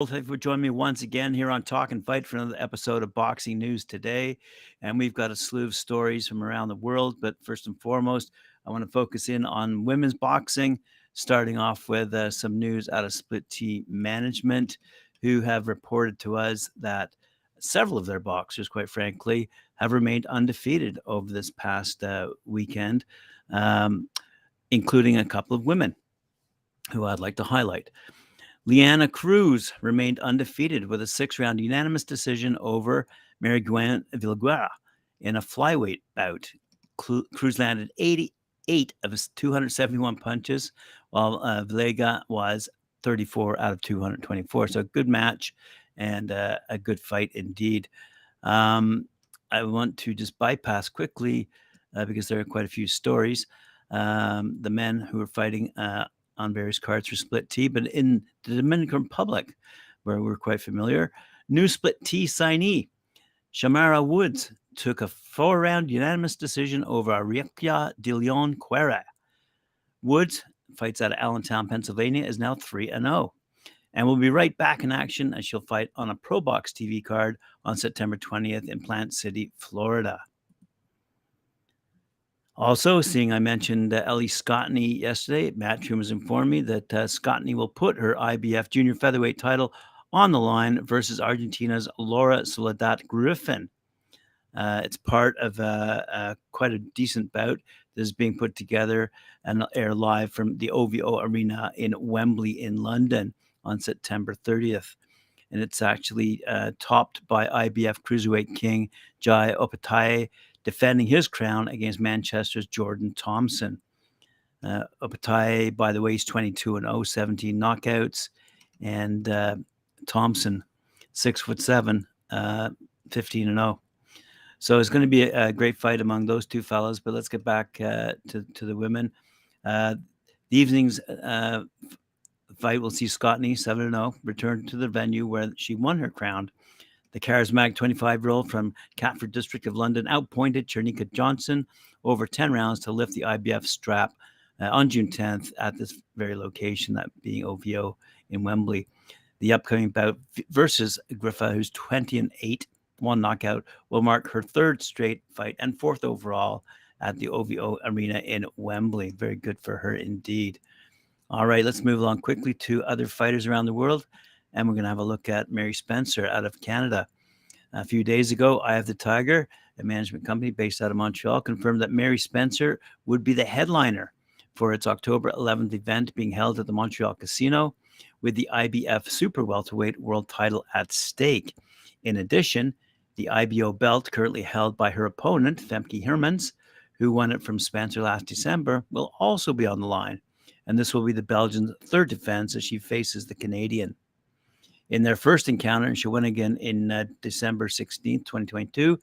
Well, thank you for joining me once again here on Talk and Fight for another episode of Boxing News Today. And we've got a slew of stories from around the world. But first and foremost, I want to focus in on women's boxing, starting off with some news out of Split T Management, who have reported to us that several of their boxers, quite frankly, have remained undefeated over this past weekend, um, including a couple of women who I'd like to highlight. LeAnna Cruz remained undefeated with a 6-round unanimous decision over Mariguen Villaguerra in a flyweight bout. Cruz landed 88 of his 271 punches, while Villega was 34 out of 224. So a good match and a good fight indeed. I want to just bypass quickly because there are quite a few stories. The men who were fighting on various cards for Split T, but in the Dominican Republic, where we're quite familiar, new Split T signee Shamara Woods took a 4-round unanimous decision over Arikia de Leon Quera. Woods fights out of Allentown, Pennsylvania, is now 3-0. And we'll be right back in action as she'll fight on a Pro Box TV card on September 20th in Plant City, Florida. Also, seeing I mentioned Ellie Scotney yesterday, Matchroom has informed me that Scotney will put her IBF junior featherweight title on the line versus Argentina's Laura Soledad Griffin. It's part of quite a decent bout that is being put together and air live from the OVO Arena in Wembley in London on September 30th. And it's actually topped by IBF cruiserweight king Jai Opetaia, defending his crown against Manchester's Jordan Thompson. Opetaia, by the way, is 22-0, 17 knockouts, and Thompson, 6'7", 15-0. So it's going to be a great fight among those two fellas. But let's get back to the women. The evening's fight will see Scotney, 7-0, return to the venue where she won her crown. The charismatic 25-year-old from Catford District of London outpointed Chernika Johnson over 10 rounds to lift the IBF strap on June 10th at this very location, that being OVO in Wembley. The upcoming bout versus Griffa, who's 20-8, one knockout, will mark her third straight fight and fourth overall at the OVO Arena in Wembley. Very good for her indeed. All right, let's move along quickly to other fighters around the world. And we're going to have a look at Mary Spencer out of Canada. A few days ago, I Have the Tiger, a management company based out of Montreal, confirmed that Mary Spencer would be the headliner for its October 11th event being held at the Montreal Casino, with the IBF Super Welterweight World title at stake. In addition, the IBO belt, currently held by her opponent, Femke Hermans, who won it from Spencer last December, will also be on the line. And this will be the Belgian's third defense as she faces the Canadian. In their first encounter, and she won again in December 16th, 2022,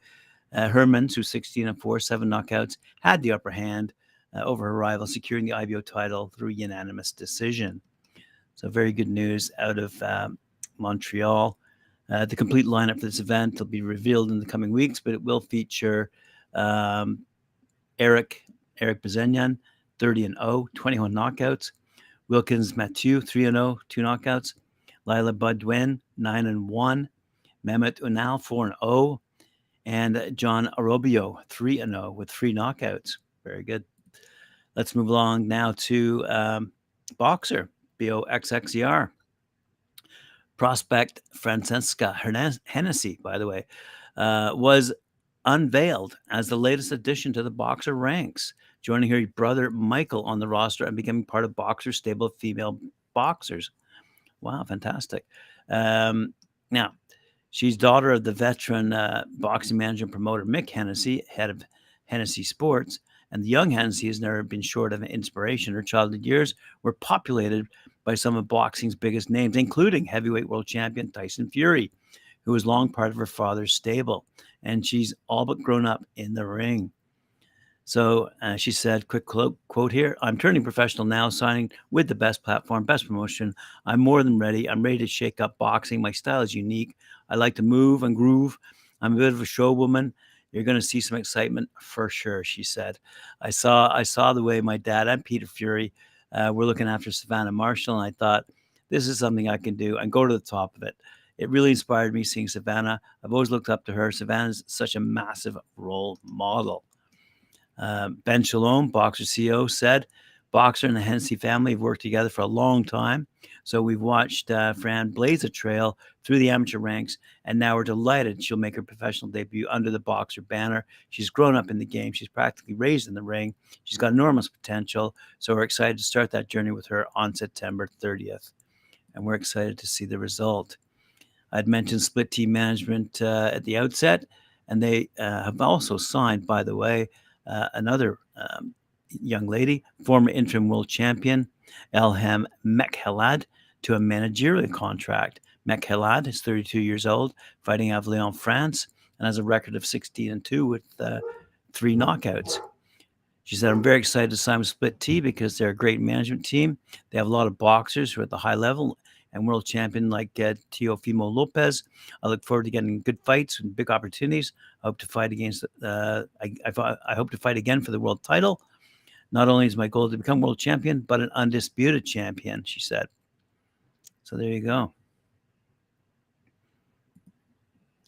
Hermans, who's 16-4, 7 knockouts, had the upper hand over her rival, securing the IBO title through unanimous decision. So very good news out of Montreal. The complete lineup for this event will be revealed in the coming weeks, but it will feature Eric Bazenian, 30-0, 21 knockouts. Wilkins Mathieu, 3-0, 2 knockouts. Lila Budwin, 9-1. Mehmet Unal, 4-0. And John Arobio, 3-0 with 3 knockouts. Very good. Let's move along now to boxer, BOXXER. Prospect Francesca Hennessy, by the way, was unveiled as the latest addition to the boxer ranks, joining her brother Michael on the roster and becoming part of Boxer's stable of female boxers. Wow, fantastic. Now, she's daughter of the veteran boxing manager and promoter Mick Hennessy, head of Hennessy Sports, and the young Hennessy has never been short of inspiration. Her childhood years were populated by some of boxing's biggest names, including heavyweight world champion Tyson Fury, who was long part of her father's stable. And she's all but grown up in the ring. So she said, quick quote here, "I'm turning professional now, signing with the best platform, best promotion. I'm more than ready. I'm ready to shake up boxing. My style is unique. I like to move and groove. I'm a bit of a show woman. You're going to see some excitement for sure," she said. I saw the way my dad and Peter Fury were looking after Savannah Marshall, and I thought, this is something I can do and go to the top of it. It really inspired me seeing Savannah. I've always looked up to her. Savannah's such a massive role model. Ben Shalom, Boxer CEO, said, Boxer and the Hennessy family have worked together for a long time. So we've watched Fran blaze a trail through the amateur ranks, and now we're delighted she'll make her professional debut under the Boxer banner. She's grown up in the game. She's practically raised in the ring. She's got enormous potential. So we're excited to start that journey with her on September 30th. And we're excited to see the result. I'd mentioned split team management at the outset, and they have also signed, by the way, another young lady, former interim world champion, Elhem Mekhaled, to a managerial contract. Mekhaled is 32 years old, fighting out of Lyon, France, and has a record of 16-2 with 3 knockouts. She said, I'm very excited to sign with Split T because they're a great management team. They have a lot of boxers who are at the high level and world champion like Teofimo Lopez. I look forward to getting good fights and big opportunities. I hope to fight against. I hope to fight again for the world title. Not only is my goal to become world champion, but an undisputed champion, she said. So there you go.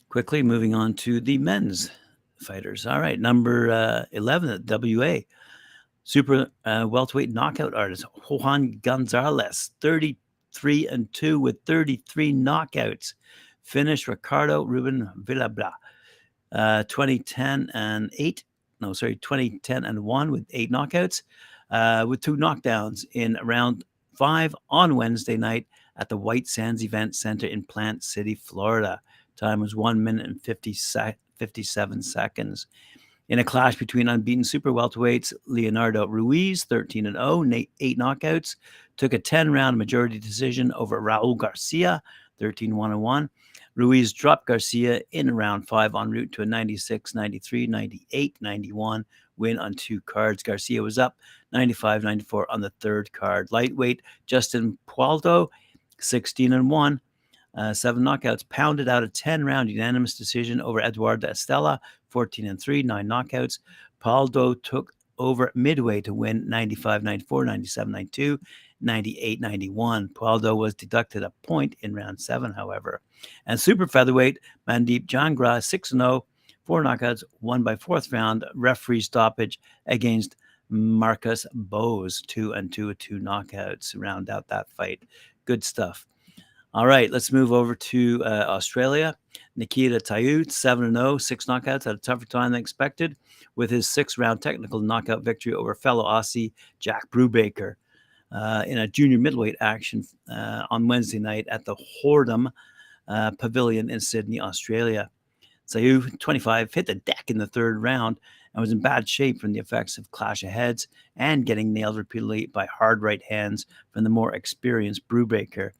Quickly moving on to the men's fighters. All right, number 11 at WA. Super welterweight knockout artist Johan Gonzalez, 33-2 with 33 knockouts. Finished Ricardo Ruben Villabla, 2010 and 1 with 8 knockouts, with 2 knockdowns in round 5 on Wednesday night at the White Sands Event Center in Plant City, Florida. Time was 1 minute and 57 seconds. In a clash between unbeaten super welterweights, Leonardo Ruiz, 13-0, 8 knockouts, took a 10-round majority decision over Raul Garcia, 13-1-1. Ruiz dropped Garcia in round 5 en route to a 96, 93, 98, 91 win on 2 cards. Garcia was up 95, 94 on the 3rd card. Lightweight Justin Pualdo, 16-1. 7 knockouts, pounded out a 10-round unanimous decision over Eduardo Estella, 14-3, 9 knockouts. Paldo took over midway to win 95-94, 97-92, 98-91. Paldo was deducted a point in round 7, however. And super featherweight, Mandeep Jangra, 6-0, 4 knockouts, won by 4th round referee stoppage against Marcus Bose, 2-2 with 2 knockouts to round out that fight. Good stuff. All right, let's move over to Australia. Nikita Tszyu, 7-0, 6 knockouts, had a tougher time than expected with his 6th-round technical knockout victory over fellow Aussie Jack Brubaker in a junior middleweight action on Wednesday night at the Hordham Pavilion in Sydney, Australia. Tszyu, 25, hit the deck in the 3rd round and was in bad shape from the effects of clash of heads and getting nailed repeatedly by hard right hands from the more experienced Brubaker.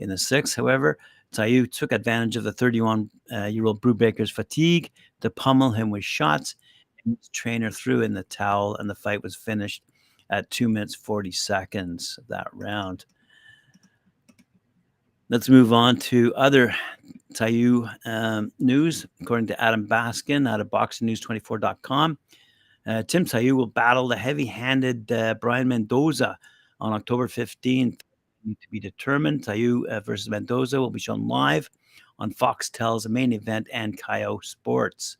In the 6th, however, Tszyu took advantage of the 31-year-old Brubaker's fatigue to pummel him with shots, and his trainer threw in the towel, and the fight was finished at 2 minutes 40 seconds of that round. Let's move on to other Tszyu news. According to Adam Baskin out of BoxingNews24.com, Tim Tsyzu will battle the heavy-handed Brian Mendoza on October 15th. To be determined. Tszyu versus Mendoza will be shown live on Foxtel's main event and Kayo Sports.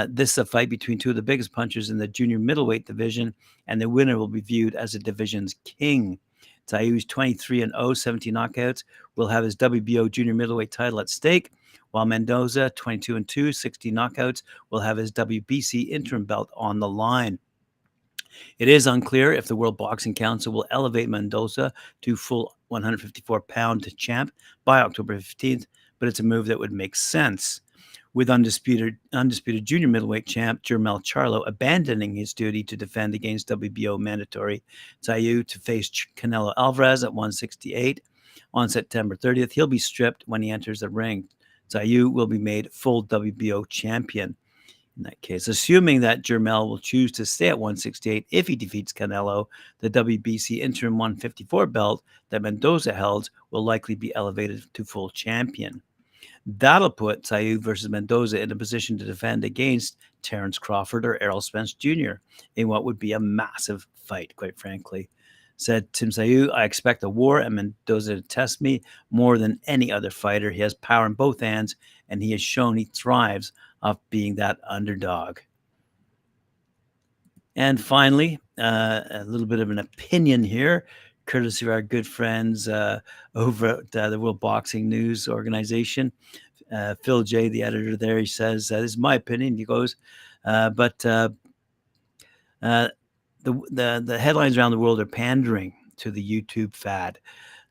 This is a fight between 2 of the biggest punchers in the junior middleweight division, and the winner will be viewed as the division's king. Tsyu's 23-0, 17 knockouts, will have his WBO junior middleweight title at stake, while Mendoza, 22-2, 16 knockouts, will have his WBC interim belt on the line. It is unclear if the World Boxing Council will elevate Mendoza to full 154-pound champ by October 15th, but it's a move that would make sense. With undisputed junior middleweight champ Jermell Charlo abandoning his duty to defend against WBO mandatory Tszyu to face Canelo Alvarez at 168 on September 30th, he'll be stripped when he enters the ring. Tszyu will be made full WBO champion. In that case, assuming that Jermell will choose to stay at 168 if he defeats Canelo, the WBC interim 154 belt that Mendoza held will likely be elevated to full champion. That'll put Tszyu versus Mendoza in a position to defend against Terrence Crawford or Errol Spence Jr. in what would be a massive fight, quite frankly. Said Tim Tsyzu, I expect a war and Mendoza to test me more than any other fighter. He has power in both hands, and he has shown he thrives off being that underdog. And finally, a little bit of an opinion here, courtesy of our good friends over at the World Boxing News Organization. Phil J., the editor there, he says, this is my opinion. He goes, but the headlines around the world are pandering to the YouTube fad.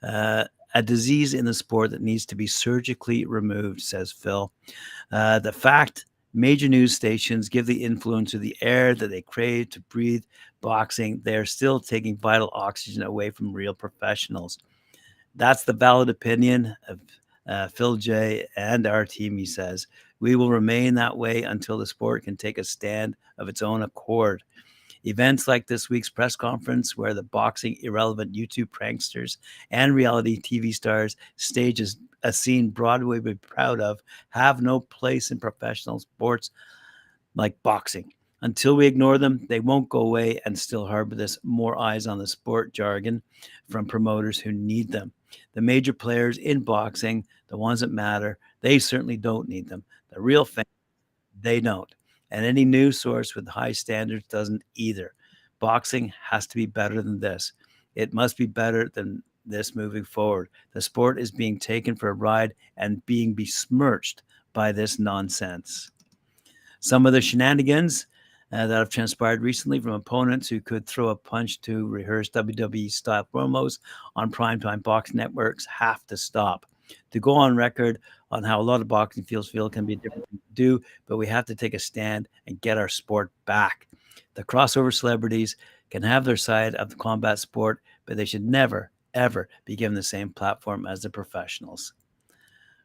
A disease in the sport that needs to be surgically removed, says Phil. The fact major news stations give the influencer the air that they crave to breathe boxing, they are still taking vital oxygen away from real professionals. That's the valid opinion of Phil J. and our team, he says. We will remain that way until the sport can take a stand of its own accord. Events like this week's press conference, where the boxing irrelevant YouTube pranksters and reality TV stars stage a scene Broadway would be proud of, have no place in professional sports like boxing. Until we ignore them, they won't go away and still harbor this more eyes on the sport jargon from promoters who need them. The major players in boxing, the ones that matter, they certainly don't need them. The real fans, they don't. And any news source with high standards doesn't either. Boxing has to be better than this. It must be better than this moving forward. The sport is being taken for a ride and being besmirched by this nonsense. Some of the shenanigans that have transpired recently from opponents who could throw a punch to rehearse WWE-style promos on primetime boxing networks have to stop. To go on record on how a lot of boxing feel can be a different thing to do, but we have to take a stand and get our sport back. The crossover celebrities can have their side of the combat sport, but they should never, ever be given the same platform as the professionals.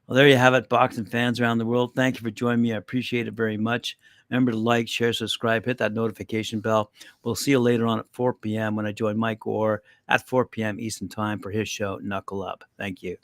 Well, there you have it, boxing fans around the world. Thank you for joining me. I appreciate it very much. Remember to like, share, subscribe, hit that notification bell. We'll see you later on at 4 p.m. when I join Mike Orr at 4 p.m. Eastern Time for his show, Knuckle Up. Thank you.